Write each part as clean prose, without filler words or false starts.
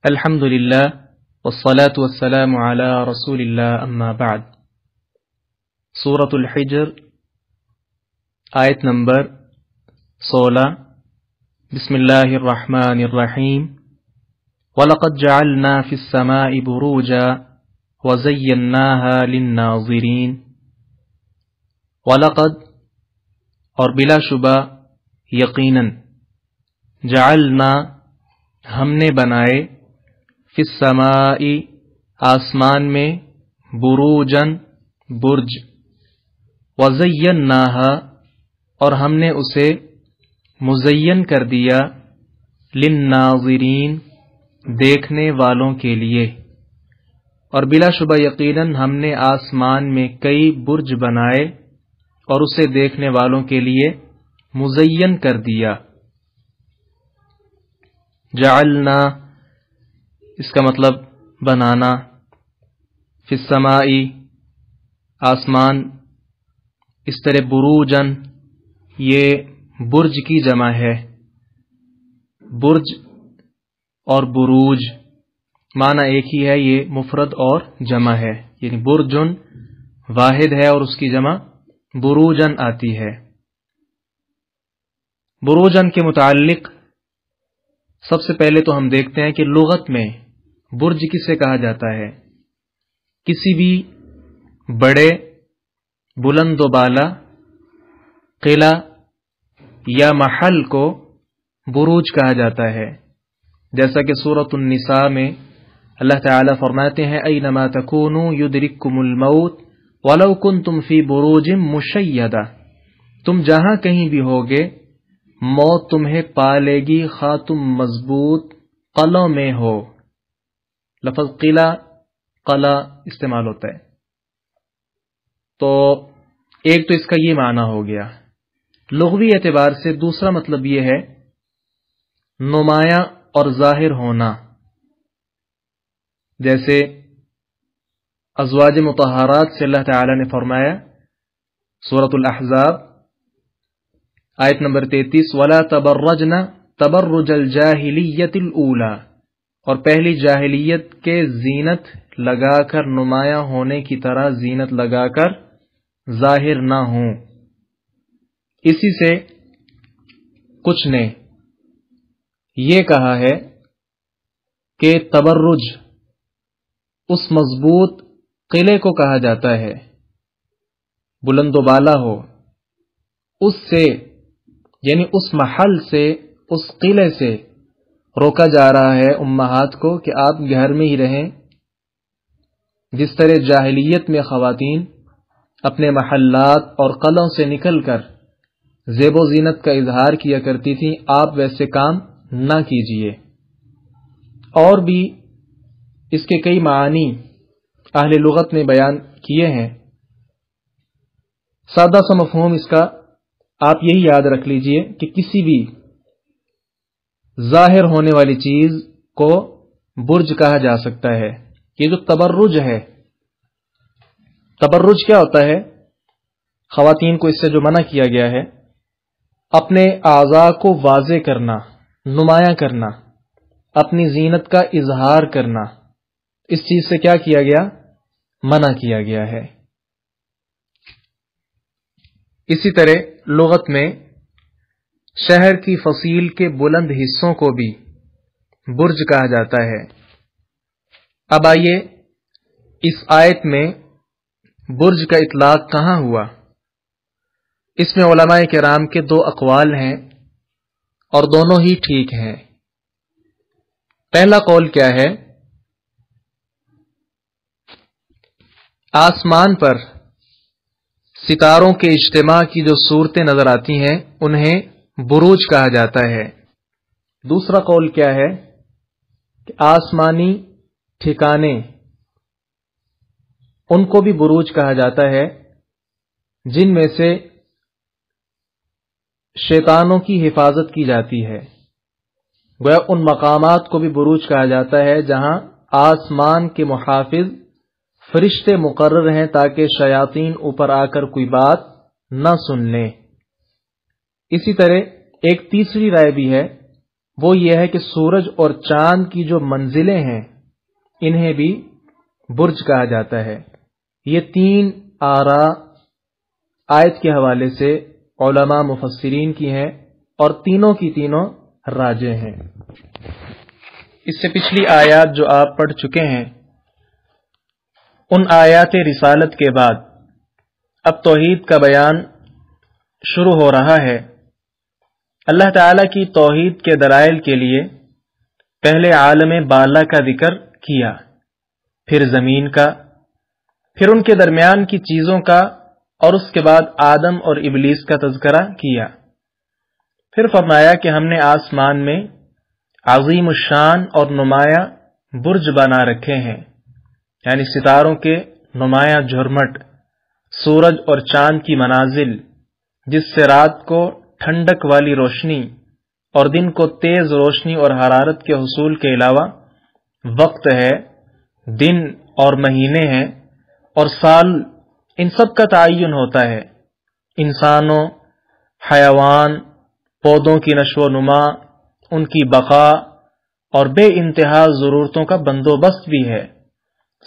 الحمد للہ والصلاة والسلام علی رسول اللہ اما بعد۔ سورۃ الحجر آیت نمبر 16۔ بسم اللہ الرحمن الرحیم۔ وَلَقَدْ جَعَلْنَا فِي السَّمَاءِ بُرُوجًا وَزَيَّنَّاهَا لِلنَّاظِرِينَ۔ وَلَقَدْ اور بلا شبہ یقیناً، جعلنا ہم نے بنائے، فی السماء آسمان میں، بروجن برج، وزیناہا اور ہم نے اسے مزین کر دیا، للناظرین دیکھنے والوں کے لیے۔ اور بلا شبہ یقیناً ہم نے آسمان میں کئی برج بنائے اور اسے دیکھنے والوں کے لیے مزین کر دیا۔ جعلنا اس کا مطلب بنانا، فی السماء آسمان، اس طرح بروجن یہ برج کی جمع ہے۔ برج اور بروج معنی ایک ہی ہے، یہ مفرد اور جمع ہے، یعنی برجن واحد ہے اور اس کی جمع بروجن آتی ہے۔ بروجن کے متعلق سب سے پہلے تو ہم دیکھتے ہیں کہ لغت میں برج کسے کہا جاتا ہے؟ کسی بھی بڑے بلند و بالا قلعہ یا محل کو بروج کہا جاتا ہے، جیسا کہ سورۃ النساء میں اللہ تعالیٰ فرماتے ہیں اینما تکونوا یدرککم الموت ولو کنتم فی بروج مشیدہ، تم جہاں کہیں بھی ہوگے موت تمہیں پا لے گی خواہ تم مضبوط قلعوں میں ہو۔ لفظ قلعہ استعمال ہوتا ہے، تو ایک تو اس کا یہ معنی ہو گیا۔ لغوی اعتبار سے دوسرا مطلب یہ ہے نمایاں اور ظاہر ہونا، جیسے ازواج مطہرات سے اللہ تعالی نے فرمایا سورۃ الاحزاب آیت نمبر 33، وَلَا تَبَرَّجْنَ تَبَرُّجَ الْجَاهِلِيَّةِ الْأُولَى، اور پہلی جاہلیت کے زینت لگا کر، نمایاں ہونے کی طرح زینت لگا کر ظاہر نہ ہوں۔ اسی سے کچھ نے یہ کہا ہے کہ تبرج اس مضبوط قلعے کو کہا جاتا ہے، بلند و بالا ہو، اس سے یعنی اس محل سے، اس قلعے سے روکا جا رہا ہے امہات کو کہ آپ گھر میں ہی رہیں۔ جس طرح جاہلیت میں خواتین اپنے محلات اور قلعوں سے نکل کر زیب و زینت کا اظہار کیا کرتی تھیں، آپ ویسے کام نہ کیجیے۔ اور بھی اس کے کئی معانی اہل لغت نے بیان کیے ہیں۔ سادہ سا مفہوم اس کا آپ یہی یاد رکھ لیجئے کہ کسی بھی ظاہر ہونے والی چیز کو برج کہا جا سکتا ہے۔ یہ جو تبرج ہے، تبرج کیا ہوتا ہے؟ خواتین کو اس سے جو منع کیا گیا ہے، اپنے اعضاء کو واضح کرنا، نمایاں کرنا، اپنی زینت کا اظہار کرنا، اس چیز سے کیا کیا گیا؟ منع کیا گیا ہے۔ اسی طرح لغت میں شہر کی فصیل کے بلند حصوں کو بھی برج کہا جاتا ہے۔ اب آئیے اس آیت میں برج کا اطلاق کہاں ہوا؟ اس میں علماء کرام کے دو اقوال ہیں اور دونوں ہی ٹھیک ہیں۔ پہلا قول کیا ہے؟ آسمان پر ستاروں کے اجتماع کی جو صورتیں نظر آتی ہیں انہیں بروج کہا جاتا ہے۔ دوسرا قول کیا ہے کہ آسمانی ٹھکانے ان کو بھی بروج کہا جاتا ہے جن میں سے شیطانوں کی حفاظت کی جاتی ہے۔ گویا ان مقامات کو بھی بروج کہا جاتا ہے جہاں آسمان کے محافظ فرشتے مقرر ہیں تاکہ شیاطین اوپر آ کر کوئی بات نہ سن لیں۔ اسی طرح ایک تیسری رائے بھی ہے وہ یہ ہے کہ سورج اور چاند کی جو منزلیں ہیں انہیں بھی برج کہا جاتا ہے۔ یہ 3 آراء آیت کے حوالے سے علماء مفسرین کی ہیں اور تینوں کی تینوں راجح ہیں۔ اس سے پچھلی آیات جو آپ پڑھ چکے ہیں، ان آیات رسالت کے بعد اب توحید کا بیان شروع ہو رہا ہے۔ اللہ تعالیٰ کی توحید کے دلائل کے لیے پہلے عالم بالا کا ذکر کیا، پھر زمین کا، پھر ان کے درمیان کی چیزوں کا، اور اس کے بعد آدم اور ابلیس کا تذکرہ کیا۔ پھر فرمایا کہ ہم نے آسمان میں عظیم الشان اور نمایاں برج بنا رکھے ہیں، یعنی ستاروں کے نمایاں جھرمٹ، سورج اور چاند کی منازل، جس سے رات کو ٹھنڈک والی روشنی اور دن کو تیز روشنی اور حرارت کے حصول کے علاوہ وقت ہے، دن اور مہینے ہیں اور سال، ان سب کا تعین ہوتا ہے۔ انسانوں، حیوان، پودوں کی نشو و نما، ان کی بقا اور بے انتہا ضرورتوں کا بندوبست بھی ہے۔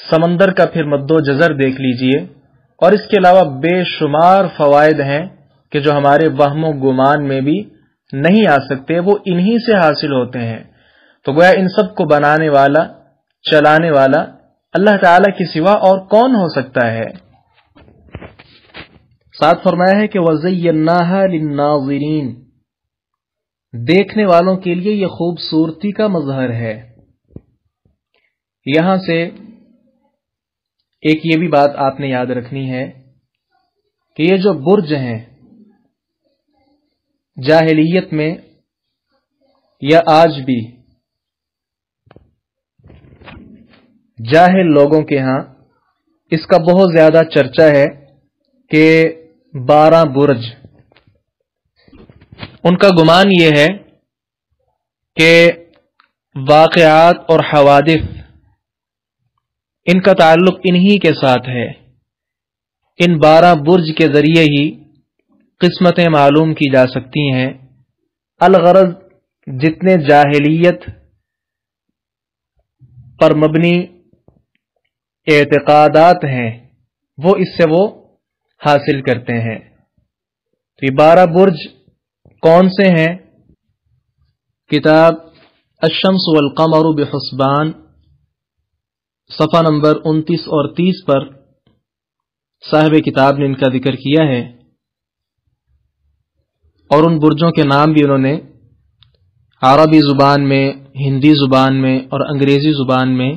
سمندر کا پھر مد و جزر دیکھ لیجئے، اور اس کے علاوہ بے شمار فوائد ہیں کہ جو ہمارے وہم و گمان میں بھی نہیں آ سکتے، وہ انہی سے حاصل ہوتے ہیں۔ تو گویا ان سب کو بنانے والا، چلانے والا اللہ تعالیٰ کے سوا اور کون ہو سکتا ہے؟ ساتھ فرمایا ہے کہ وَزَيَّنَّاهَا لِلنَّاظِرِينَ، دیکھنے والوں کے لیے یہ خوبصورتی کا مظہر ہے۔ یہاں سے ایک یہ بھی بات آپ نے یاد رکھنی ہے کہ یہ جو برج ہیں جاہلیت میں یا آج بھی جاہل لوگوں کے ہاں اس کا بہت زیادہ چرچا ہے کہ 12 برج، ان کا گمان یہ ہے کہ واقعات اور حوادث ان کا تعلق انہی کے ساتھ ہے۔ ان 12 برج کے ذریعے ہی قسمتیں معلوم کی جا سکتی ہیں۔ الغرض جتنے جاہلیت پر مبنی اعتقادات ہیں وہ اس سے وہ حاصل کرتے ہیں۔ تو یہ 12 برج کون سے ہیں؟ کتاب الشمس والقمر بحسبان صفحہ نمبر 29 اور 30 پر صاحب کتاب نے ان کا ذکر کیا ہے، اور ان برجوں کے نام بھی انہوں نے عربی زبان میں، ہندی زبان میں اور انگریزی زبان میں،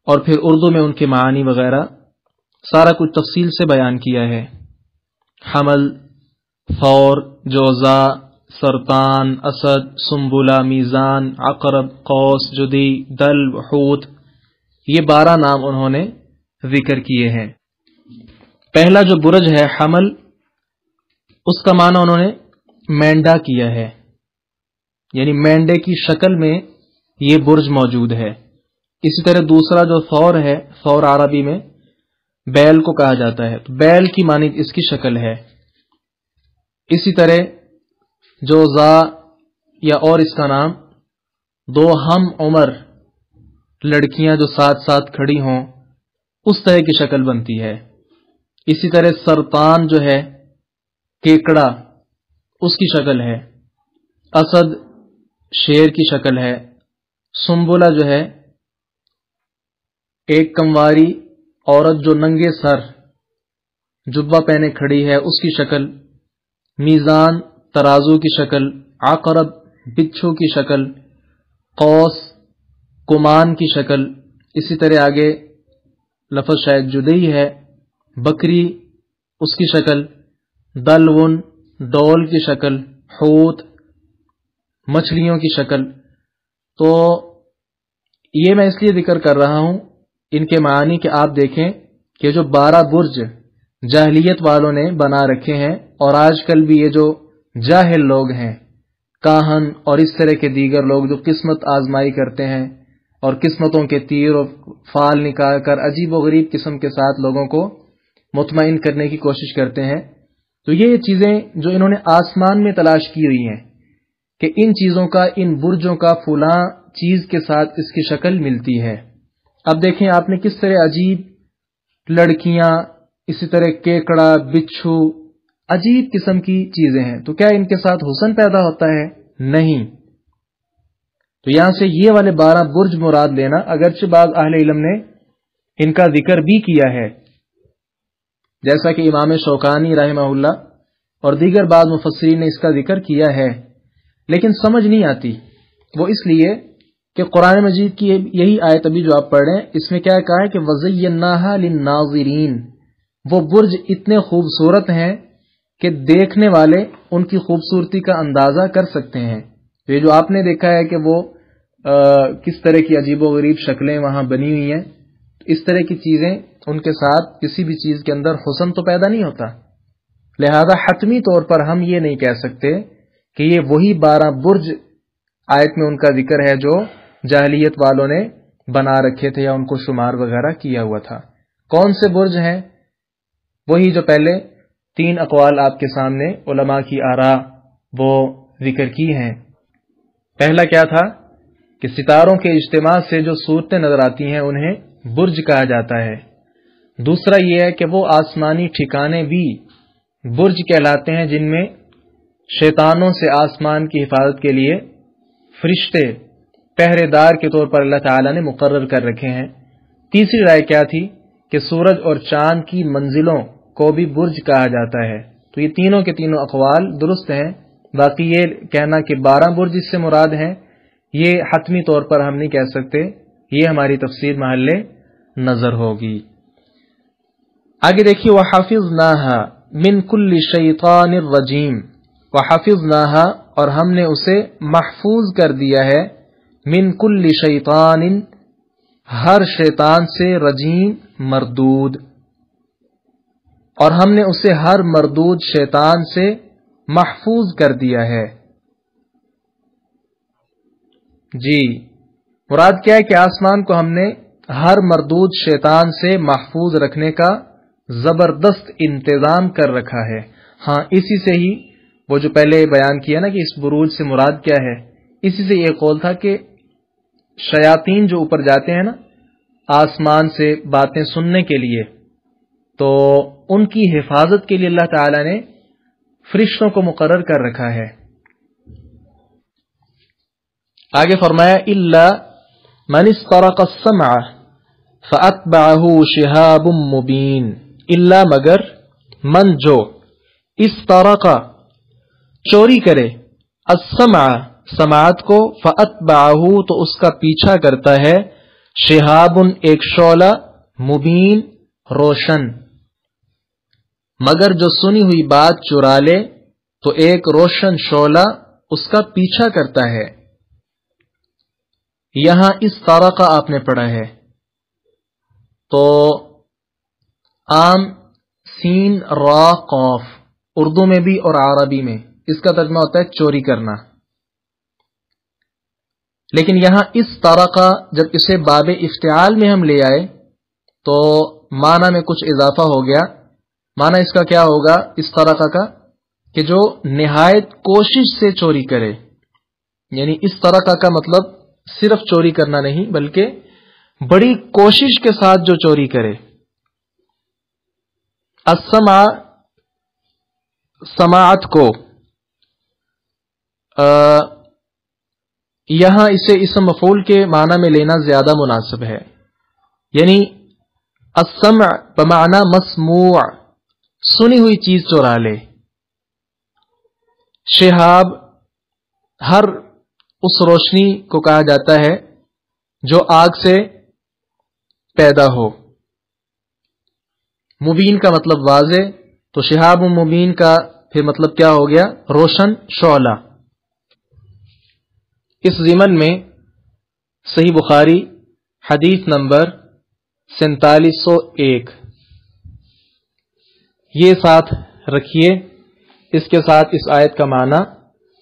اور پھر اردو میں ان کے معانی وغیرہ سارا کچھ تفصیل سے بیان کیا ہے۔ حمل، ثور، جوزا، سرطان، اسد، سنبلہ، میزان، عقرب، قوس، جدی، دلو، حوت، یہ 12 نام انہوں نے ذکر کیے ہیں۔ پہلا جو برج ہے حمل، اس کا معنی انہوں نے مینڈا کیا ہے، یعنی مینڈے کی شکل میں یہ برج موجود ہے۔ اسی طرح دوسرا جو ثور ہے، ثور عربی میں بیل کو کہا جاتا ہے، تو بیل کی مانند اس کی شکل ہے۔ اسی طرح جوزا یا اور اس کا نام 2 ہم عمر لڑکیاں جو ساتھ ساتھ کھڑی ہوں اس طرح کی شکل بنتی ہے۔ اسی طرح سرطان جو ہے کیکڑا، اس کی شکل ہے۔ اسد شیر کی شکل ہے۔ سنبلہ جو ہے ایک کمواری عورت جو ننگے سر جبہ پہنے کھڑی ہے، اس کی شکل۔ میزان ترازو کی شکل۔ عقرب بچھو کی شکل۔ قوس کمان کی شکل۔ اسی طرح آگے لفظ شاید جدئی ہے، بکری اس کی شکل۔ دلون ڈول کی شکل۔ حوت مچھلیوں کی شکل۔ تو یہ میں اس لیے ذکر کر رہا ہوں ان کے معنی کہ آپ دیکھیں کہ جو 12 برج جاہلیت والوں نے بنا رکھے ہیں، اور آج کل بھی یہ جو جاہل لوگ ہیں، کاہن اور اس طرح کے دیگر لوگ جو قسمت آزمائی کرتے ہیں اور قسمتوں کے تیر و فال نکال کر عجیب و غریب قسم کے ساتھ لوگوں کو مطمئن کرنے کی کوشش کرتے ہیں، تو یہ چیزیں جو انہوں نے آسمان میں تلاش کی ہوئی ہیں کہ ان چیزوں کا، ان برجوں کا فلاں چیز کے ساتھ اس کی شکل ملتی ہے۔ اب دیکھیں آپ نے کس طرح عجیب لڑکیاں، اسی طرح کیکڑا، بچھو، عجیب قسم کی چیزیں ہیں، تو کیا ان کے ساتھ حسن پیدا ہوتا ہے؟ نہیں۔ تو یہاں سے یہ والے 12 برج مراد لینا، اگرچہ بعض اہل علم نے ان کا ذکر بھی کیا ہے، جیسا کہ امام شوکانی رحمہ اللہ اور دیگر بعض مفسرین نے اس کا ذکر کیا ہے، لیکن سمجھ نہیں آتی۔ وہ اس لیے کہ قرآن مجید کی یہی آیت ابھی جو آپ پڑھ رہے ہیں، اس میں کیا کہا ہے کہ وَزَيَّنَّاهَا لِلنَّاظِرِينَ، وہ برج اتنے خوبصورت ہیں کہ دیکھنے والے ان کی خوبصورتی کا اندازہ کر سکتے ہیں۔ یہ جو آپ نے دیکھا ہے کہ وہ کس طرح کی عجیب و غریب شکلیں وہاں بنی ہوئی ہیں، اس طرح کی چیزیں ان کے ساتھ کسی بھی چیز کے اندر حسن تو پیدا نہیں ہوتا، لہذا حتمی طور پر ہم یہ نہیں کہہ سکتے کہ یہ وہی 12 برج آیت میں ان کا ذکر ہے جو جاہلیت والوں نے بنا رکھے تھے یا ان کو شمار وغیرہ کیا ہوا تھا۔ کون سے برج ہیں؟ وہی جو پہلے 3 اقوال آپ کے سامنے علماء کی آراء وہ ذکر کی ہیں۔ پہلا کیا تھا کہ ستاروں کے اجتماع سے جو صورتیں نظر آتی ہیں انہیں برج کہا جاتا ہے۔ دوسرا یہ ہے کہ وہ آسمانی ٹھکانے بھی برج کہلاتے ہیں جن میں شیطانوں سے آسمان کی حفاظت کے لیے فرشتے پہرے دار کے طور پر اللہ تعالیٰ نے مقرر کر رکھے ہیں۔ تیسری رائے کیا تھی کہ سورج اور چاند کی منزلوں کو بھی برج کہا جاتا ہے۔ تو یہ تینوں کے تینوں اقوال درست ہیں، باقی یہ کہنا کہ 12 برج اس سے مراد ہیں، یہ حتمی طور پر ہم نہیں کہہ سکتے، یہ ہماری تفسیر محل نظر ہوگی۔ آگے دیکھیے وَحَفِظْنَاهَا مِنْ كُلِّ شَيْطَانٍ الرَّجِيمٍ، وَحَفِظْنَاهَا اور ہم نے اسے محفوظ کر دیا ہے، من کل شیطان ہر شیطان سے، رجیم مردود، اور ہم نے اسے ہر مردود شیطان سے محفوظ کر دیا ہے۔ جی مراد کیا ہے کہ آسمان کو ہم نے ہر مردود شیطان سے محفوظ رکھنے کا زبردست انتظام کر رکھا ہے۔ ہاں اسی سے ہی وہ جو پہلے بیان کیا نا کہ اس بروج سے مراد کیا ہے، اسی سے یہ قول تھا کہ شیاطین جو اوپر جاتے ہیں نا آسمان سے باتیں سننے کے لیے، تو ان کی حفاظت کے لیے اللہ تعالی نے فرشتوں کو مقرر کر رکھا ہے۔ آگے فرمایا الا من استرق السمع فاتبعه شهاب مبین، الا مگر من جو استرق چوری کرے، السمع سماعت کو، فاتبعه تو اس کا پیچھا کرتا ہے، شہاب ایک شعلہ، مبین روشن، مگر جو سنی ہوئی بات چرا لے تو ایک روشن شعلہ اس کا پیچھا کرتا ہے۔ یہاں اس طرقہ آپ نے پڑھا ہے تو عام سین را قاف اردو میں بھی اور عربی میں اس کا ترجمہ ہوتا ہے چوری کرنا، لیکن یہاں اس طرقہ جب اسے باب افتعال میں ہم لے آئے تو معنی میں کچھ اضافہ ہو گیا۔ معنی اس کا کیا ہوگا اس طرقہ کا کہ جو نہایت کوشش سے چوری کرے، یعنی اس طرقہ کا مطلب صرف چوری کرنا نہیں بلکہ بڑی کوشش کے ساتھ جو چوری کرے۔ السمع سماعت کو یہاں اسے اسم مفعول کے معنی میں لینا زیادہ مناسب ہے، یعنی السمع بمعنی مسموع، سنی ہوئی چیز چورا لے۔ شہاب ہر اس روشنی کو کہا جاتا ہے جو آگ سے پیدا ہو۔ مبین کا مطلب واضح، تو شہاب مبین کا پھر مطلب کیا ہو گیا؟ روشن شعلہ۔ اس ضمن میں صحیح بخاری حدیث نمبر 4701 یہ ساتھ رکھیے، اس کے ساتھ اس آیت کا معنی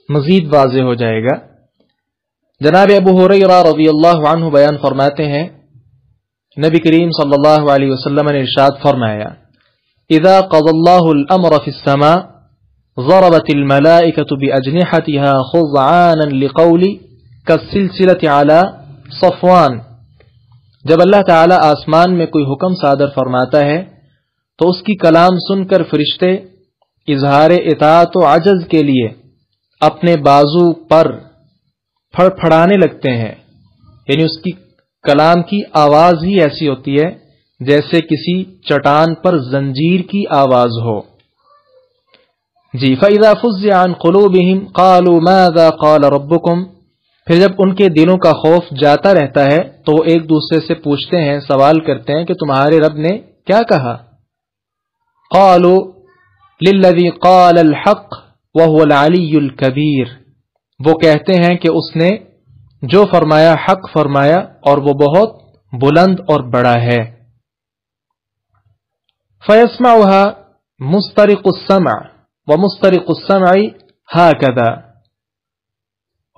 مزید واضح ہو جائے گا۔ جناب ابو ہریرہ رضی اللہ عنہ بیان فرماتے ہیں نبی کریم صلی اللہ علیہ وسلم نے ارشاد فرمایا اذا قضى اللہ الامر فی السماء ضربت الملائکۃ بأجنحتها خضعانا لقول كالسلسلة على صفوان. جب اللہ تعالی آسمان میں کوئی حکم صادر فرماتا ہے تو اس کی کلام سن کر فرشتے اظہار اطاعت و عجز کے لیے اپنے بازو پر پھڑپھڑانے لگتے ہیں. یعنی اس کی کلام کی آواز ہی ایسی ہوتی ہے جیسے کسی چٹان پر زنجیر کی آواز ہو. جی فَإِذَا فُزِّعَ عَنْ قُلُوبِهِمْ قَالُوا مَاذَا قَالَ رَبُّكُمْ. پھر جب ان کے دلوں کا خوف جاتا رہتا ہے تو وہ ایک دوسرے سے پوچھتے ہیں، سوال کرتے ہیں کہ تمہارے رب نے کیا کہا. قَالُوا لِلَّذِي قَالَ الْحَقِّ وَهُوَ الْعَلِيُّ الْكَبِيرُ. وہ کہتے ہیں کہ اس نے جو فرمایا حق فرمایا اور وہ بہت بلند اور بڑا ہے. فَيَسْمَعُهَا مُسْتَرِقُ السَّمْعِ وَمُسْتَرِقُ السَّمْعِ هَكَذَا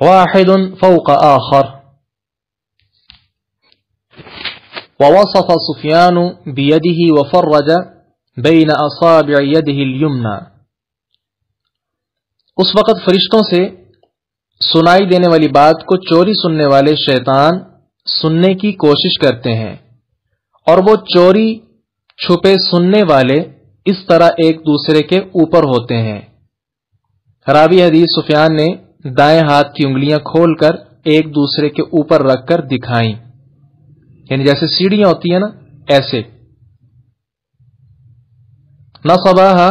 واحد فوق آخر. ووصف سفیان بيده وفرج بين أصابع يده اليمنى. اس وقت فرشتوں سے سنائی دینے والی بات کو چوری سننے والے شیطان سننے کی کوشش کرتے ہیں، اور وہ چوری چھپے سننے والے اس طرح ایک دوسرے کے اوپر ہوتے ہیں. راوی حدیث سفیان نے دائیں ہاتھ کی انگلیاں کھول کر ایک دوسرے کے اوپر رکھ کر دکھائیں، یعنی جیسے سیڑھیاں ہوتی ہیں نا ایسے. نصبها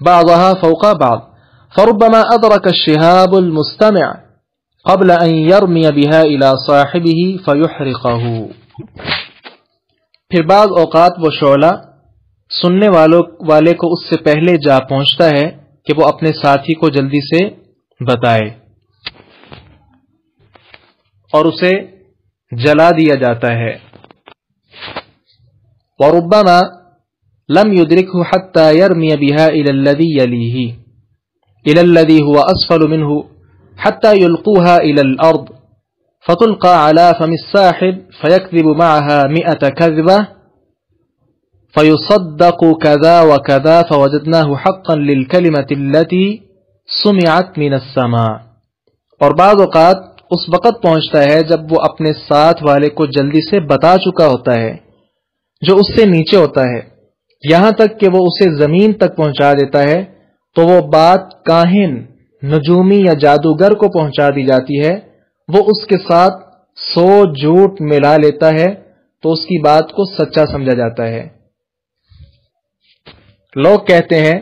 بعضها فوق بعض فربما أدرك الشهاب المستمع قبل أن يرمي بها إلى صاحبه فيحرقه. پھر بعض اوقات وہ شعلہ سننے والے کو اس سے پہلے جا پہنچتا ہے کہ وہ اپنے ساتھی کو جلدی سے بتائے اور اسے جلا دیا جاتا ہے. وربما لم يدركه حتى يرمي بها إلى الذي يليه إلى الذي هو أسفل منه حتى يلقوها إلى الأرض فتلقى على فم الساحب فيكذب معها 100 كذبة فيصدق كذا وكذا فوجدناه حقا للكلمة التي سمعت من السماء. اور بعض اوقات اس وقت پہنچتا ہے جب وہ اپنے ساتھ والے کو جلدی سے بتا چکا ہوتا ہے جو اس سے نیچے ہوتا ہے، یہاں تک کہ وہ اسے زمین تک پہنچا دیتا ہے، تو وہ بات کاہن، نجومی یا جادوگر کو پہنچا دی جاتی ہے. وہ اس کے ساتھ 100 جھوٹ ملا لیتا ہے تو اس کی بات کو سچا سمجھا جاتا ہے. لوگ کہتے ہیں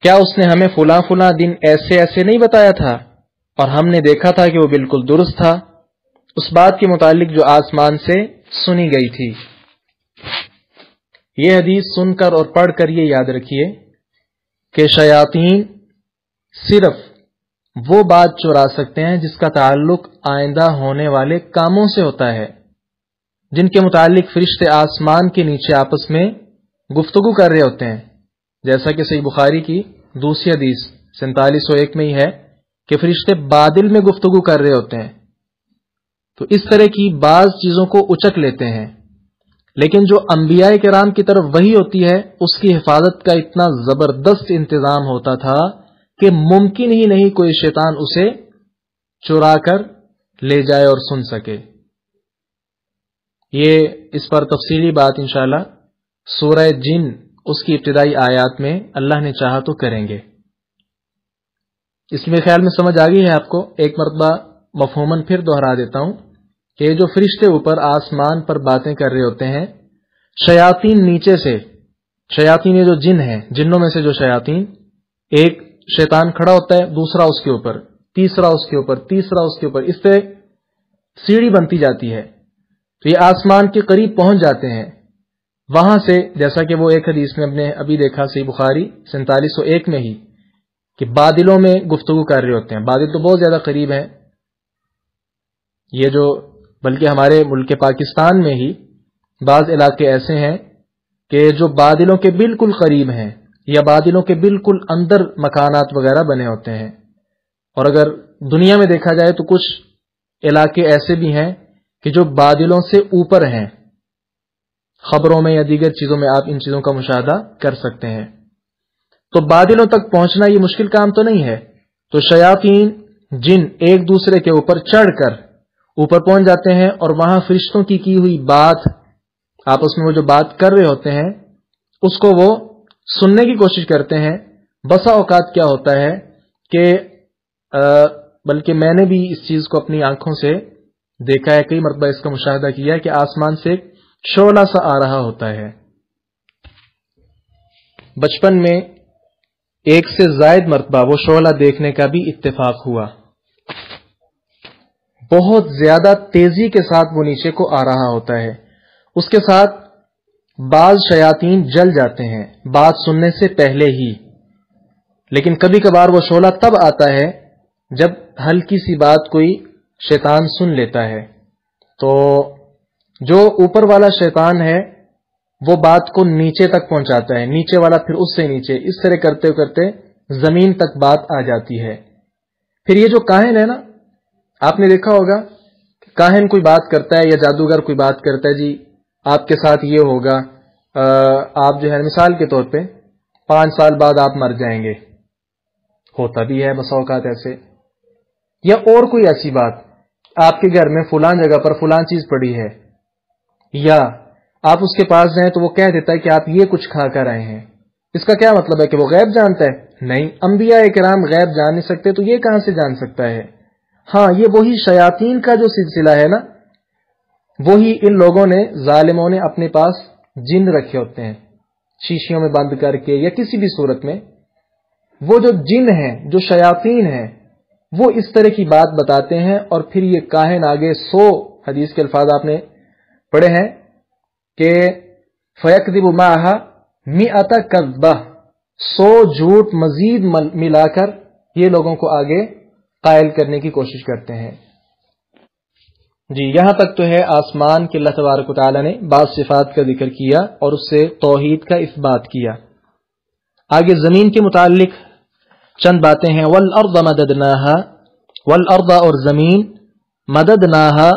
کیا اس نے ہمیں فلاں فلاں دن ایسے ایسے نہیں بتایا تھا اور ہم نے دیکھا تھا کہ وہ بالکل درست تھا اس بات کے متعلق جو آسمان سے سنی گئی تھی. یہ حدیث سن کر اور پڑھ کر یہ یاد رکھیے کہ شیاطین صرف وہ بات چرا سکتے ہیں جس کا تعلق آئندہ ہونے والے کاموں سے ہوتا ہے، جن کے متعلق فرشتے آسمان کے نیچے آپس میں گفتگو کر رہے ہوتے ہیں. جیسا کہ صحیح بخاری کی دوسری حدیث 4701 میں ہی ہے کہ فرشتے بادل میں گفتگو کر رہے ہوتے ہیں. تو اس طرح کی بعض چیزوں کو اچک لیتے ہیں، لیکن جو انبیاء کرام کی طرف وحی ہوتی ہے اس کی حفاظت کا اتنا زبردست انتظام ہوتا تھا کہ ممکن ہی نہیں کوئی شیطان اسے چرا کر لے جائے اور سن سکے. یہ اس پر تفصیلی بات انشاءاللہ سورہ جن اس کی ابتدائی آیات میں اللہ نے چاہا تو کریں گے. اس میں خیال میں سمجھ آ گئی ہے آپ کو. ایک مرتبہ مفہوماً پھر دہرا دیتا ہوں کہ جو فرشتے اوپر آسمان پر باتیں کر رہے ہوتے ہیں، شیاطین نیچے سے، شیاطین یہ جو جن ہیں، جنوں میں سے جو شیاطین، ایک شیطان کھڑا ہوتا ہے، دوسرا اس کے اوپر، تیسرا اس کے اوپر، تیسرا اس کے اوپر، اس سے سیڑھی بنتی جاتی ہے. تو یہ آسمان کے قریب پہنچ جاتے ہیں. وہاں سے جیسا کہ وہ ایک حدیث میں ہم نے ابھی دیکھا صحیح بخاری 4701 میں ہی کہ بادلوں میں گفتگو کر رہے ہوتے ہیں. بادل تو بہت زیادہ قریب ہیں، یہ جو بلکہ ہمارے ملک پاکستان میں ہی بعض علاقے ایسے ہیں کہ جو بادلوں کے بالکل قریب ہیں یا بادلوں کے بالکل اندر مکانات وغیرہ بنے ہوتے ہیں. اور اگر دنیا میں دیکھا جائے تو کچھ علاقے ایسے بھی ہیں کہ جو بادلوں سے اوپر ہیں. خبروں میں یا دیگر چیزوں میں آپ ان چیزوں کا مشاہدہ کر سکتے ہیں. تو بادلوں تک پہنچنا یہ مشکل کام تو نہیں ہے. تو شیاطین جن ایک دوسرے کے اوپر چڑھ کر اوپر پہنچ جاتے ہیں اور وہاں فرشتوں کی ہوئی بات آپس میں وہ جو بات کر رہے ہوتے ہیں اس کو وہ سننے کی کوشش کرتے ہیں. بسا اوقات کیا ہوتا ہے کہ بلکہ میں نے بھی اس چیز کو اپنی آنکھوں سے دیکھا ہے، کئی مرتبہ اس کا مشاہدہ کیا ہے کہ آسمان سے ایک شعلہ سا آ رہا ہوتا ہے. بچپن میں ایک سے زائد مرتبہ وہ شعلہ دیکھنے کا بھی اتفاق ہوا. بہت زیادہ تیزی کے ساتھ وہ نیچے کو آ رہا ہوتا ہے. اس کے ساتھ بعض شیاطین جل جاتے ہیں بات سننے سے پہلے ہی، لیکن کبھی کبھار وہ شعلہ تب آتا ہے جب ہلکی سی بات کوئی شیطان سن لیتا ہے. تو جو اوپر والا شیطان ہے وہ بات کو نیچے تک پہنچاتا ہے، نیچے والا پھر اس سے نیچے، اس طرح کرتے کرتے زمین تک بات آ جاتی ہے. پھر یہ جو کاہن ہے نا، آپ نے دیکھا ہوگا کہ کاہن کوئی بات کرتا ہے یا جادوگر کوئی بات کرتا ہے، جی آپ کے ساتھ یہ ہوگا، آپ جو ہے مثال کے طور پہ 5 سال بعد آپ مر جائیں گے. ہوتا بھی ہے بسا اوقات ایسے. یا اور کوئی ایسی بات، آپ کے گھر میں فلاں جگہ پر فلاں چیز پڑی ہے، یا آپ اس کے پاس جائیں تو وہ کہہ دیتا ہے کہ آپ یہ کچھ کھا کر آئے ہیں. اس کا کیا مطلب ہے کہ وہ غیب جانتا ہے؟ نہیں، انبیاء کرام غیب جان نہیں سکتے، تو یہ کہاں سے جان سکتا ہے؟ ہاں، یہ وہی شیاطین کا جو سلسلہ ہے نا، وہی ان لوگوں نے، ظالموں نے اپنے پاس جن رکھے ہوتے ہیں شیشیوں میں بند کر کے یا کسی بھی صورت میں. وہ جو جن ہیں، جو شیاطین ہیں، وہ اس طرح کی بات بتاتے ہیں اور پھر یہ کاہن آگے 100 حدیث کے الفاظ آپ نے پڑھے ہیں کہ فَيَكْذِبُ مَعَهَا مِئَةَ كَذْبَةٍ، 100 جھوٹ مزید ملا کر یہ لوگوں کو آگے قائل کرنے کی کوشش کرتے ہیں. جی، یہاں تک تو ہے آسمان کے اللہ تبارک و تعالی نے بعض صفات کا ذکر کیا اور اس سے توحید کا اثبات کیا. آگے زمین کے متعلق چند باتیں ہیں. وَالْأَرْضَ مَدَدْنَاهَا، وَالْأَرْضَ اور زمین، مَدَدْنَاهَا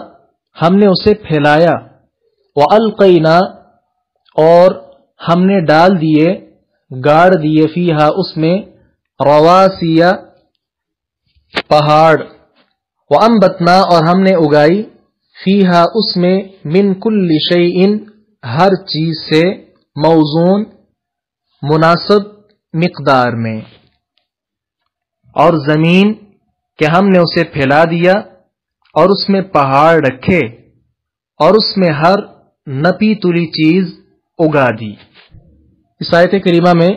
ہم نے اسے پھیلایا، وَأَلْقَيْنَا اور ہم نے ڈال دیے، گاڑ دیے، فیہا اس میں، رواسیا پہاڑ، وَأَنبَتْنَا اور ہم نے اگائی، فیہا اس میں، من کل شیء ہر چیز سے، موزون مناسب مقدار میں. اور زمین کہ ہم نے اسے پھیلا دیا اور اس میں پہاڑ رکھے اور اس میں ہر نپی تلی چیز اگا دی. اس آیت کریمہ میں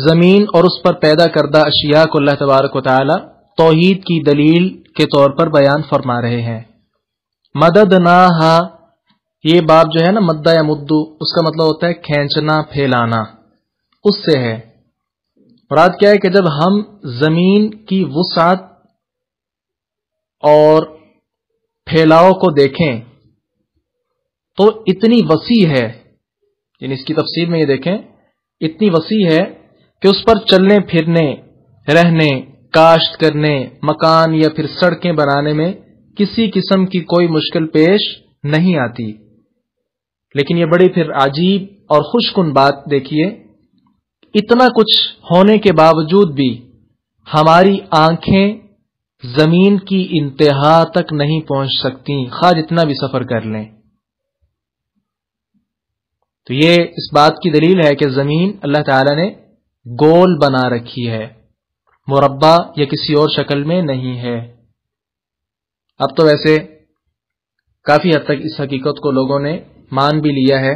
زمین اور اس پر پیدا کردہ اشیاء کو اللہ تبارک و تعالی توحید کی دلیل کے طور پر بیان فرما رہے ہیں. مددناہا، یہ باب جو ہے نا، مدہ یا مدو، اس کا مطلب ہوتا ہے کھینچنا، پھیلانا، اس سے ہے. مراد کیا ہے کہ جب ہم زمین کی وسعت اور پھیلاؤ کو دیکھیں تو اتنی وسیع ہے، یعنی اس کی تفسیر میں یہ دیکھیں، اتنی وسیع ہے کہ اس پر چلنے پھرنے، رہنے، کاشت کرنے، مکان یا پھر سڑکیں بنانے میں کسی قسم کی کوئی مشکل پیش نہیں آتی. لیکن یہ بڑی پھر عجیب اور خوش کن بات دیکھیے، اتنا کچھ ہونے کے باوجود بھی ہماری آنکھیں زمین کی انتہا تک نہیں پہنچ سکتی، خواہ جتنا بھی سفر کر لیں. تو یہ اس بات کی دلیل ہے کہ زمین اللہ تعالی نے گول بنا رکھی ہے، مربع یا کسی اور شکل میں نہیں ہے. اب تو ویسے کافی حد تک اس حقیقت کو لوگوں نے مان بھی لیا ہے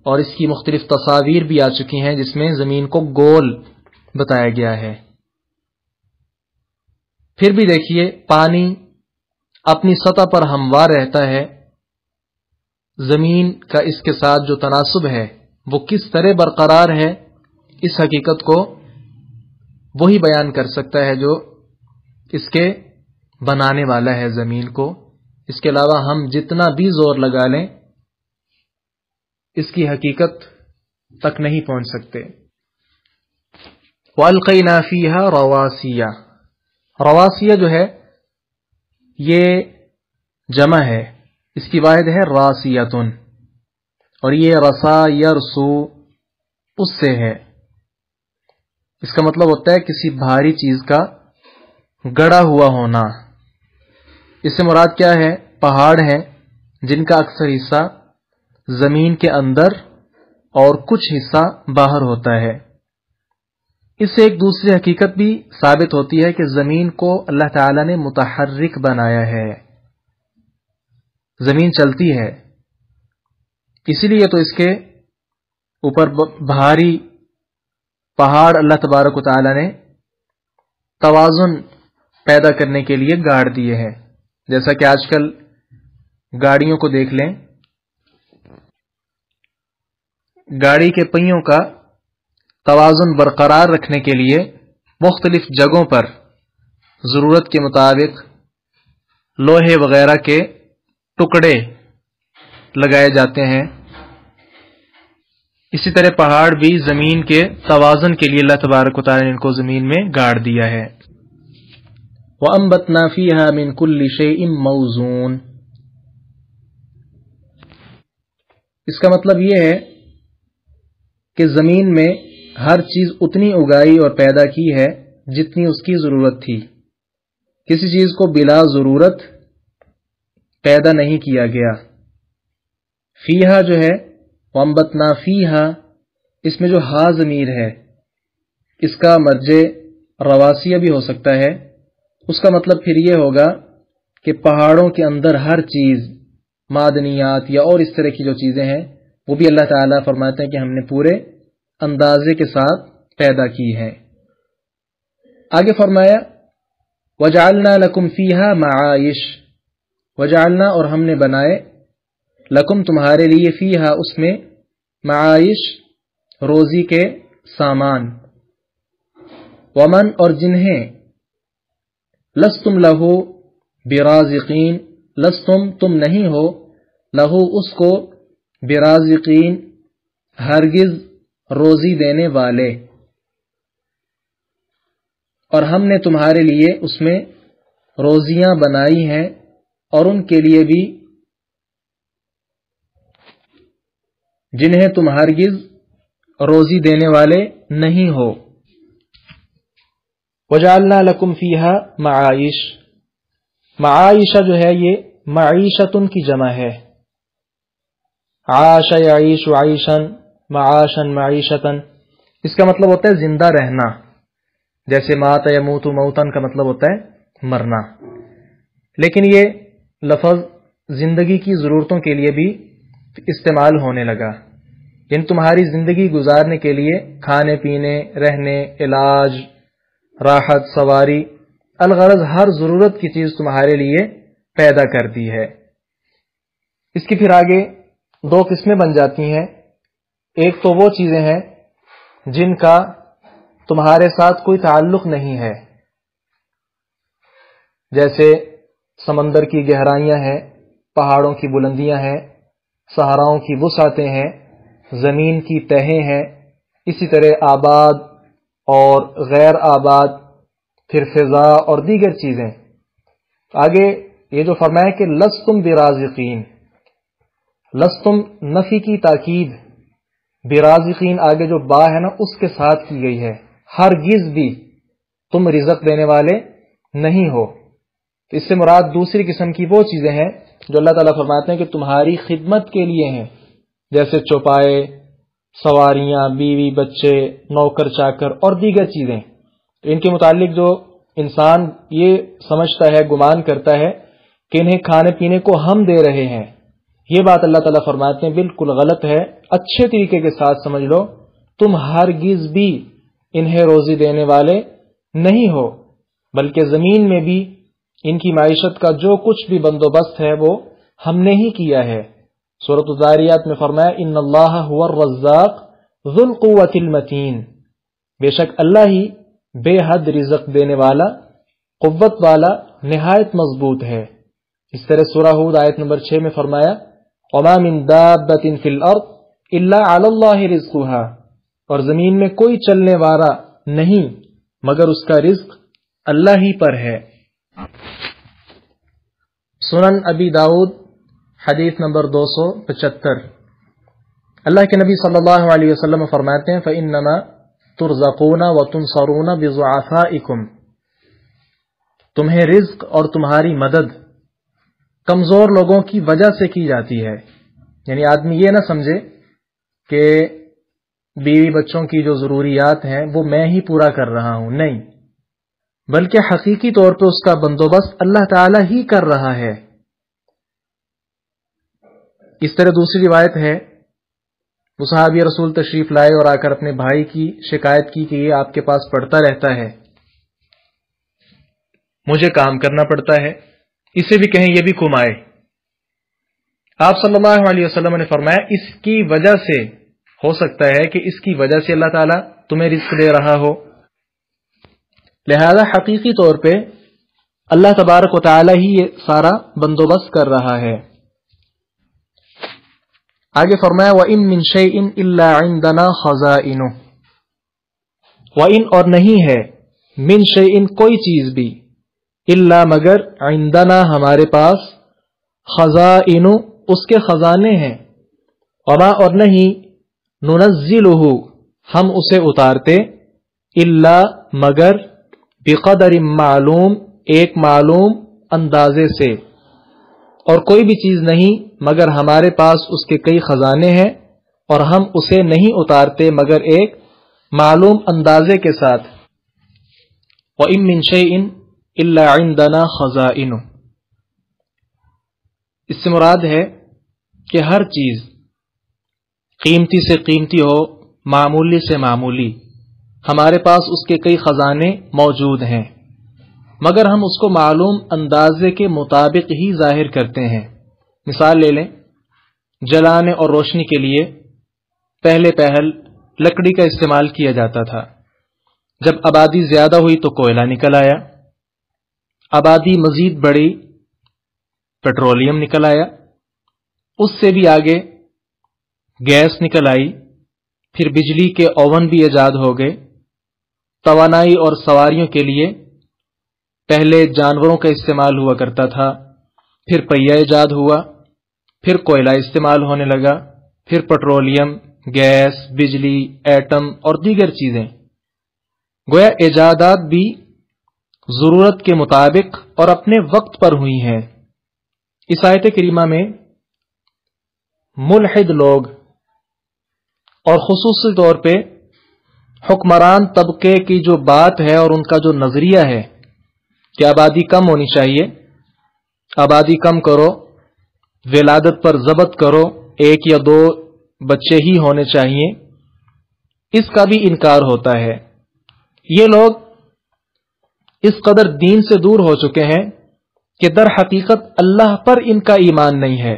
اور اس کی مختلف تصاویر بھی آ چکی ہیں جس میں زمین کو گول بتایا گیا ہے. پھر بھی دیکھیے، پانی اپنی سطح پر ہموار رہتا ہے، زمین کا اس کے ساتھ جو تناسب ہے وہ کس طرح برقرار ہے، اس حقیقت کو وہی بیان کر سکتا ہے جو اس کے بنانے والا ہے زمین کو. اس کے علاوہ ہم جتنا بھی زور لگا لیں اس کی حقیقت تک نہیں پہنچ سکتے. وَأَلْقَيْنَا فِيهَا رَوَاسِيَ، رواسیہ جو ہے یہ جمع ہے، اس کی واحد ہے راسیتن، اور یہ رسا یرسو اس سے ہے. اس کا مطلب ہوتا ہے کسی بھاری چیز کا گڑا ہوا ہونا۔ اس سے مراد کیا ہے؟ پہاڑ ہیں جن کا اکثر حصہ زمین کے اندر اور کچھ حصہ باہر ہوتا ہے۔ اس سے ایک دوسری حقیقت بھی ثابت ہوتی ہے کہ زمین کو اللہ تعالی نے متحرک بنایا ہے، زمین چلتی ہے، اسی لیے تو اس کے اوپر بھاری پہاڑ اللہ تبارک و تعالی نے توازن پیدا کرنے کے لیے گاڑ دیے ہیں۔ جیسا کہ آج کل گاڑیوں کو دیکھ لیں، گاڑی کے پہیوں کا توازن برقرار رکھنے کے لیے مختلف جگہوں پر ضرورت کے مطابق لوہے وغیرہ کے ٹکڑے لگائے جاتے ہیں۔ اسی طرح پہاڑ بھی زمین کے توازن کے لیے اللہ تبارک و تعالی نے ان کو زمین میں گاڑ دیا ہے۔ وَأَنبَتْنَا فِيهَا مِن كُلِّ شَيْءٍ مَوْزُونٍ، اس کا مطلب یہ ہے کہ زمین میں ہر چیز اتنی اگائی اور پیدا کی ہے جتنی اس کی ضرورت تھی، کسی چیز کو بلا ضرورت پیدا نہیں کیا گیا۔ فیہا جو ہے وَأَنبَتْنَا فِيهَا، اس میں جو ہا ضمیر ہے اس کا مرجع رواسیہ بھی ہو سکتا ہے۔ اس کا مطلب پھر یہ ہوگا کہ پہاڑوں کے اندر ہر چیز، معدنیات یا اور اس طرح کی جو چیزیں ہیں وہ بھی اللہ تعالیٰ فرماتے ہیں کہ ہم نے پورے اندازے کے ساتھ پیدا کی ہیں۔ آگے فرمایا وَجَعَلْنَا لَكُمْ فِيهَا مَعَائِشَ، وَجَعَلْنَا اور ہم نے بنائے، لکم تمہارے لیے، فیہا اس میں، معائش روزی کے سامان، ومن اور جنہیں، لستم لہو برازقین، لستم تم نہیں ہو، لہو اس کو، برازقین ہرگز روزی دینے والے، اور ہم نے تمہارے لیے اس میں روزیاں بنائی ہیں اور ان کے لیے بھی جنہیں تم ہرگز روزی دینے والے نہیں ہو۔ وَجَعَلْنَا لَكُمْ فِيهَا مَعَائِشَ، معائشہ جو ہے یہ معیشتن کی جمع ہے، عاش یعیش عیشن، معاشن معیشتن، اس کا مطلب ہوتا ہے زندہ رہنا، جیسے مات یموت موتن کا مطلب ہوتا ہے مرنا، لیکن یہ لفظ زندگی کی ضرورتوں کے لیے بھی استعمال ہونے لگا، یعنی تمہاری زندگی گزارنے کے لیے کھانے پینے، رہنے، علاج، راحت، سواری، الغرض ہر ضرورت کی چیز تمہارے لیے پیدا کر دی ہے۔ اس کی پھر آگے دو قسمیں بن جاتی ہیں، ایک تو وہ چیزیں ہیں جن کا تمہارے ساتھ کوئی تعلق نہیں ہے، جیسے سمندر کی گہرائیاں ہیں، پہاڑوں کی بلندیاں ہیں، صحراؤں کی وسعتیں ہیں، زمین کی تہیں ہیں، اسی طرح آباد اور غیر آباد، پھر فضا اور دیگر چیزیں۔ آگے یہ جو فرمایا کہ لستم برازقین، لستم نفی کی تاکید، برازقین آگے جو با ہے نا اس کے ساتھ کی گئی ہے، ہرگز بھی تم رزق دینے والے نہیں ہو۔ تو اس سے مراد دوسری قسم کی وہ چیزیں ہیں جو اللہ تعالیٰ فرماتے ہیں کہ تمہاری خدمت کے لیے ہیں، جیسے چوپائے، سواریاں، بیوی بچے، نوکر چاکر اور دیگر چیزیں۔ ان کے متعلق جو انسان یہ سمجھتا ہے، گمان کرتا ہے کہ انہیں کھانے پینے کو ہم دے رہے ہیں، یہ بات اللہ تعالیٰ فرماتے ہیں بالکل غلط ہے، اچھے طریقے کے ساتھ سمجھ لو، تم ہرگز بھی انہیں روزی دینے والے نہیں ہو، بلکہ زمین میں بھی ان کی معیشت کا جو کچھ بھی بندوبست ہے وہ ہم نے ہی کیا ہے۔ سورۃ الذاریات میں فرمایا ان اللہ هو الرزاق ذو القوۃ المتین، بے شک اللہ ہی بے حد رزق دینے والا، قوت والا، نہایت مضبوط ہے۔ اس طرح سورہ ہود آیت نمبر 6 میں فرمایا وما من دابۃ فی الارض الا علی اللہ رزقها، اور زمین میں کوئی چلنے والا نہیں مگر اس کا رزق اللہ ہی پر ہے۔ سنن ابی داؤد حدیث نمبر 275، اللہ کے نبی صلی اللہ علیہ وسلم فرماتے ہیں فإنما ترزقون وتنصرون بضعفائکم، تمہیں رزق اور تمہاری مدد کمزور لوگوں کی وجہ سے کی جاتی ہے۔ یعنی آدمی یہ نہ سمجھے کہ بیوی بچوں کی جو ضروریات ہیں وہ میں ہی پورا کر رہا ہوں، نہیں، بلکہ حقیقی طور پہ اس کا بندوبست اللہ تعالی ہی کر رہا ہے۔ اس طرح دوسری روایت ہے، وہ صحابی رسول تشریف لائے اور آ کر اپنے بھائی کی شکایت کی کہ یہ آپ کے پاس پڑھتا رہتا ہے، مجھے کام کرنا پڑتا ہے، اسے بھی کہیں یہ بھی کمائے۔ آپ صلی اللہ علیہ وسلم نے فرمایا اس کی وجہ سے ہو سکتا ہے کہ اس کی وجہ سے اللہ تعالیٰ تمہیں رزق دے رہا ہو، لہذا حقیقی طور پہ اللہ تبارک و تعالیٰ ہی یہ سارا بندوبست کر رہا ہے۔ آگے فرمایا وَإِن مِّن شَيْءٍ إِلَّا عِندَنَا خَزَائِنُهُ، وَإِن اور نہیں ہے، من شیء کوئی چیز بھی، الا مگر عندنا ہمارے پاس، خزائن اس کے خزانے ہیں، وما اور نہیں، ننزلہ ہم اسے اتارتے، الا مگر بقدر معلوم ایک معلوم اندازے سے، اور کوئی بھی چیز نہیں مگر ہمارے پاس اس کے کئی خزانے ہیں اور ہم اسے نہیں اتارتے مگر ایک معلوم اندازے کے ساتھ۔ وَإِن مِّن شَيْءٍ إِلَّا عِندَنَا خَزَائِنُهُ، اس سے مراد ہے کہ ہر چیز قیمتی سے قیمتی ہو، معمولی سے معمولی، ہمارے پاس اس کے کئی خزانے موجود ہیں، مگر ہم اس کو معلوم اندازے کے مطابق ہی ظاہر کرتے ہیں۔ مثال لے لیں، جلانے اور روشنی کے لیے پہلے پہل لکڑی کا استعمال کیا جاتا تھا، جب آبادی زیادہ ہوئی تو کوئلہ نکل آیا، آبادی مزید بڑھی، پیٹرولیم نکل آیا، اس سے بھی آگے گیس نکل آئی، پھر بجلی کے اوون بھی ایجاد ہو گئے، توانائی اور سواریوں کے لیے پہلے جانوروں کا استعمال ہوا کرتا تھا، پھر پہیہ ایجاد ہوا، پھر کوئلہ استعمال ہونے لگا، پھر پیٹرولیم، گیس، بجلی، ایٹم اور دیگر چیزیں۔ گویا ایجادات بھی ضرورت کے مطابق اور اپنے وقت پر ہوئی ہیں۔ اس آیت کریمہ میں ملحد لوگ اور خصوصی طور پہ حکمران طبقے کی جو بات ہے اور ان کا جو نظریہ ہے کہ آبادی کم ہونی چاہیے، آبادی کم کرو، ولادت پر ضبط کرو، 1 یا 2 بچے ہی ہونے چاہیے، اس کا بھی انکار ہوتا ہے۔ یہ لوگ اس قدر دین سے دور ہو چکے ہیں کہ در حقیقت اللہ پر ان کا ایمان نہیں ہے،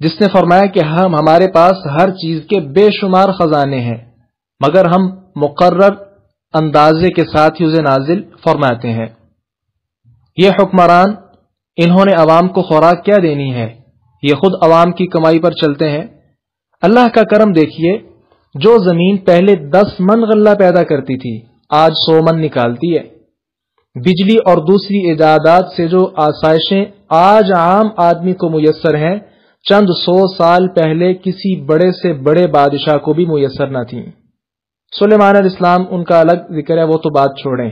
جس نے فرمایا کہ ہمارے پاس ہر چیز کے بے شمار خزانے ہیں، مگر ہم مقرر اندازے کے ساتھ ہی اسے نازل فرماتے ہیں۔ یہ حکمران، انہوں نے عوام کو خوراک کیا دینی ہے؟ یہ خود عوام کی کمائی پر چلتے ہیں۔ اللہ کا کرم دیکھیے، جو زمین پہلے 10 من غلہ پیدا کرتی تھی آج 100 من نکالتی ہے۔ بجلی اور دوسری ایجادات سے جو آسائشیں آج عام آدمی کو میسر ہیں، چند 100 سال پہلے کسی بڑے سے بڑے بادشاہ کو بھی میسر نہ تھیں۔ سلیمان علیہ السلام ان کا الگ ذکر ہے، وہ تو بات چھوڑیں،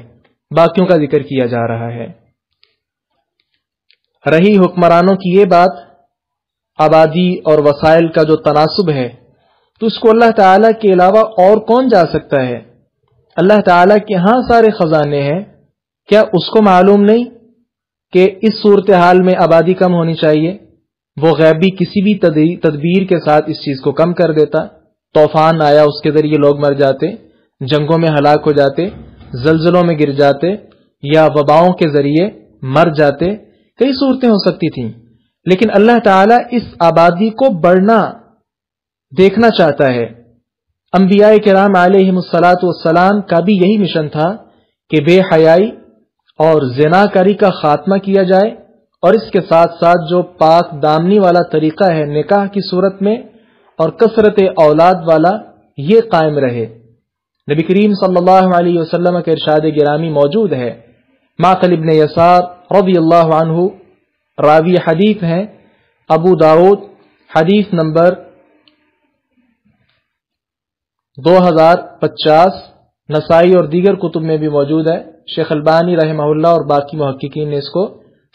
باقیوں کا ذکر کیا جا رہا ہے۔ رہی حکمرانوں کی یہ بات، آبادی اور وسائل کا جو تناسب ہے، تو اس کو اللہ تعالیٰ کے علاوہ اور کون جا سکتا ہے؟ اللہ تعالیٰ کے ہاں سارے خزانے ہیں، کیا اس کو معلوم نہیں کہ اس صورتحال میں آبادی کم ہونی چاہیے؟ وہ غیبی کسی بھی تدبیر کے ساتھ اس چیز کو کم کر دیتا۔ طوفان آیا، اس کے ذریعے لوگ مر جاتے، جنگوں میں ہلاک ہو جاتے، زلزلوں میں گر جاتے، یا وباؤں کے ذریعے مر جاتے، کئی صورتیں ہو سکتی تھیں، لیکن اللہ تعالیٰ اس آبادی کو بڑھنا دیکھنا چاہتا ہے۔ انبیاء کرام علیہم الصلاۃ والسلام کا بھی یہی مشن تھا کہ بے حیائی اور زناکاری کا خاتمہ کیا جائے، اور اس کے ساتھ ساتھ جو پاک دامنی والا طریقہ ہے نکاح کی صورت میں اور کثرت اولاد والا، یہ قائم رہے۔ نبی کریم صلی اللہ علیہ وسلم کا ارشاد گرامی موجود ہے، معقل ابن یسار رضی اللہ عنہ راوی حدیث ہیں، ابو داؤد حدیث نمبر 2050، نسائی اور دیگر کتب میں بھی موجود ہے. شیخ البانی رحمہ اللہ اور باقی محققین نے اس کو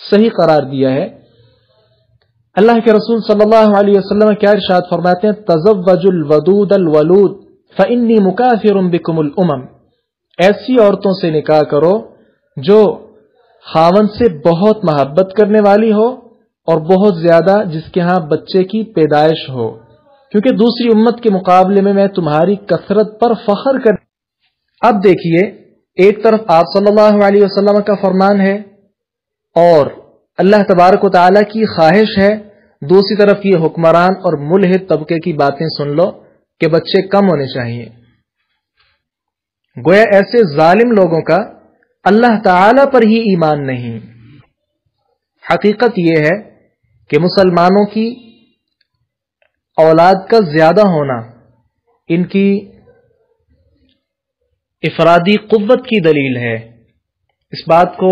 صحیح قرار دیا ہے. اللہ کے رسول صلی اللہ علیہ وسلم کیا ارشاد فرماتے ہیں؟ تزوجوا الودود الولود فانی مکافر بکم الامم. ایسی عورتوں سے نکاح کرو جو خاوند سے بہت محبت کرنے والی ہو اور بہت زیادہ جس کے ہاں بچے کی پیدائش ہو، کیونکہ دوسری امت کے مقابلے میں تمہاری کثرت پر فخر کر. اب دیکھیے، ایک طرف آپ صلی اللہ علیہ وسلم کا فرمان ہے اور اللہ تبارک و تعالی کی خواہش ہے، دوسری طرف یہ حکمران اور ملحد طبقے کی باتیں سن لو کہ بچے کم ہونے چاہیے. گویا ایسے ظالم لوگوں کا اللہ تعالی پر ہی ایمان نہیں. حقیقت یہ ہے کہ مسلمانوں کی اولاد کا زیادہ ہونا ان کی افرادی قوت کی دلیل ہے. اس بات کو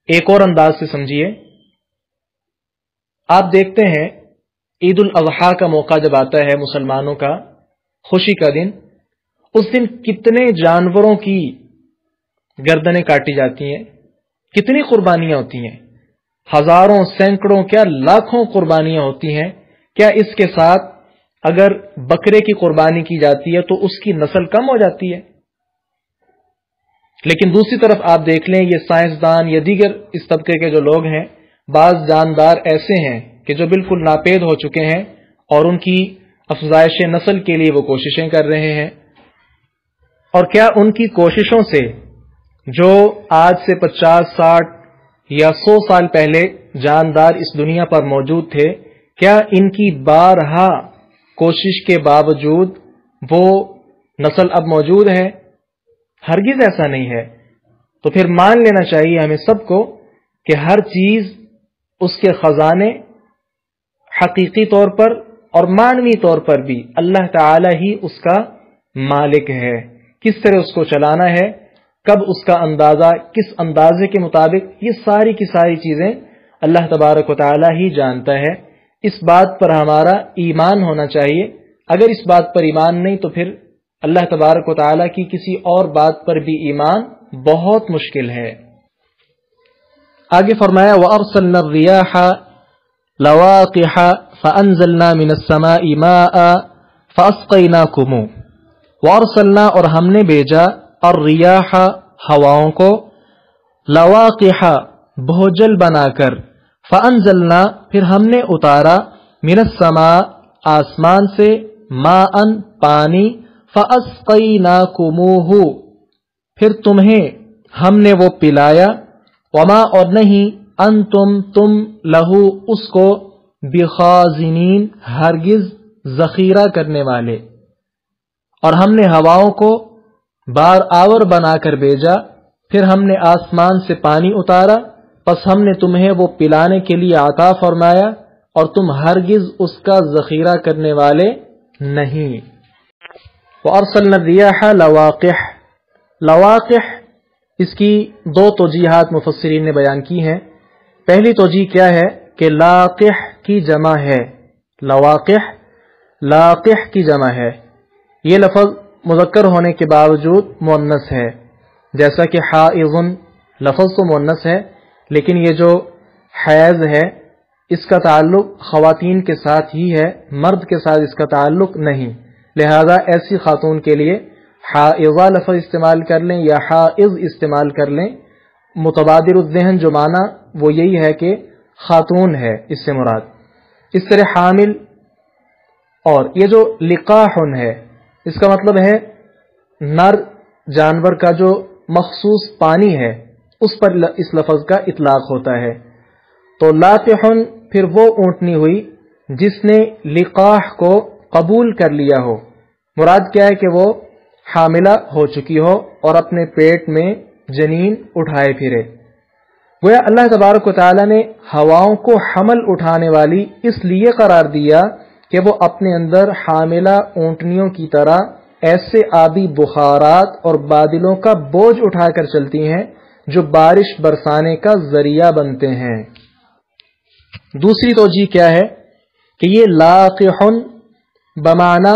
ایک اور انداز سے سمجھیے. آپ دیکھتے ہیں عید الاضحیٰ کا موقع جب آتا ہے مسلمانوں کا، خوشی کا دن، اس دن کتنے جانوروں کی گردنیں کاٹی جاتی ہیں، کتنی قربانیاں ہوتی ہیں، ہزاروں، سینکڑوں، کیا لاکھوں قربانیاں ہوتی ہیں. کیا اس کے ساتھ اگر بکرے کی قربانی کی جاتی ہے تو اس کی نسل کم ہو جاتی ہے؟ لیکن دوسری طرف آپ دیکھ لیں، یہ سائنسدان یا دیگر اس طبقے کے جو لوگ ہیں، بعض جاندار ایسے ہیں کہ جو بالکل ناپید ہو چکے ہیں اور ان کی افزائش نسل کے لیے وہ کوششیں کر رہے ہیں. اور کیا ان کی کوششوں سے جو آج سے 50، 60 یا 100 سال پہلے جاندار اس دنیا پر موجود تھے، کیا ان کی بارہا کوشش کے باوجود وہ نسل اب موجود ہے؟ ہرگز ایسا نہیں ہے. تو پھر مان لینا چاہیے ہمیں سب کو کہ ہر چیز اس کے خزانے حقیقی طور پر اور معنوی طور پر بھی اللہ تعالی ہی اس کا مالک ہے. کس طرح اس کو چلانا ہے، کب اس کا اندازہ، کس اندازے کے مطابق، یہ ساری کی ساری چیزیں اللہ تبارک و تعالی ہی جانتا ہے. اس بات پر ہمارا ایمان ہونا چاہیے. اگر اس بات پر ایمان نہیں تو پھر اللہ تبارک و تعالی کی کسی اور بات پر بھی ایمان بہت مشکل ہے. آگے فرمایا وَأَرْسَلْنَا الرِّيَاحَ لَوَاقِحَ فَأَنزَلْنَا مِنَ السَّمَاءِ مَاءً فَأَسْقَيْنَاكُمُ. وَأَرْسَلْنَا اور ہم نے بھیجا الرِّيَاحَ ہواؤں کو، لَوَاقِحَ بھوجل بنا کر، فَأَنزَلْنَا پھر ہم نے اتارا، مِنَ السَّمَاء آسمان سے، مَاءً پانی، فَأَسْقَيْنَاكُمُوهُ پھر تمہیں ہم نے وہ پلایا، وما اور نہیں، انتم تم لہو اس کو، بخازنین ہرگز ذخیرہ کرنے والے. اور ہم نے ہواؤں کو بار آور بنا کر بھیجا، پھر ہم نے آسمان سے پانی اتارا، پس ہم نے تمہیں وہ پلانے کے لیے عطا فرمایا اور تم ہرگز اس کا ذخیرہ کرنے والے نہیں. وَأَرْسَلْنَا الرِّيَاحَ لَوَاقِحَ. لواقح اس کی دو توجیحات مفسرین نے بیان کی ہیں. پہلی توجیح کیا ہے کہ لاقح کی جمع ہے، لواقح لاقح کی جمع ہے. یہ لفظ مذکر ہونے کے باوجود مؤنث ہے، جیسا کہ حائض لفظ تو مؤنث ہے لیکن یہ جو حیض ہے اس کا تعلق خواتین کے ساتھ ہی ہے، مرد کے ساتھ اس کا تعلق نہیں. لہذا ایسی خاتون کے لیے حائضہ لفظ استعمال کر لیں یا حائض استعمال کر لیں. متبادر الذہن جو معنی وہ یہی ہے کہ خاتون ہے اس سے مراد. اس طرح حامل، اور یہ جو لقاحن ہے اس کا مطلب ہے نر جانور کا جو مخصوص پانی ہے اس پر اس لفظ کا اطلاق ہوتا ہے. تو لاقحن پھر وہ اونٹنی ہوئی جس نے لقاح کو قبول کر لیا ہو. مراد کیا ہے کہ وہ حاملہ ہو چکی ہو اور اپنے پیٹ میں جنین اٹھائے پھرے. گویا اللہ تبارک و تعالی نے ہواؤں کو حمل اٹھانے والی اس لیے قرار دیا کہ وہ اپنے اندر حاملہ اونٹنیوں کی طرح ایسے آبی بخارات اور بادلوں کا بوجھ اٹھا کر چلتی ہیں جو بارش برسانے کا ذریعہ بنتے ہیں. دوسری توجیہ کیا ہے کہ یہ لاقحن بمعنی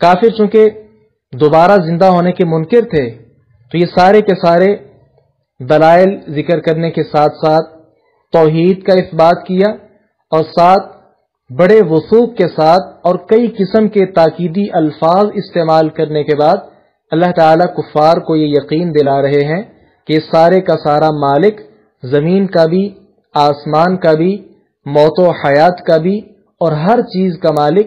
کافر چونکہ دوبارہ زندہ ہونے کے منکر تھے، تو یہ سارے کے سارے دلائل ذکر کرنے کے ساتھ ساتھ توحید کا اثبات کیا، اور ساتھ بڑے وثوق کے ساتھ اور کئی قسم کے تاکیدی الفاظ استعمال کرنے کے بعد اللہ تعالیٰ کفار کو یہ یقین دلا رہے ہیں کہ سارے کا سارا مالک، زمین کا بھی، آسمان کا بھی، موت و حیات کا بھی، اور ہر چیز کا مالک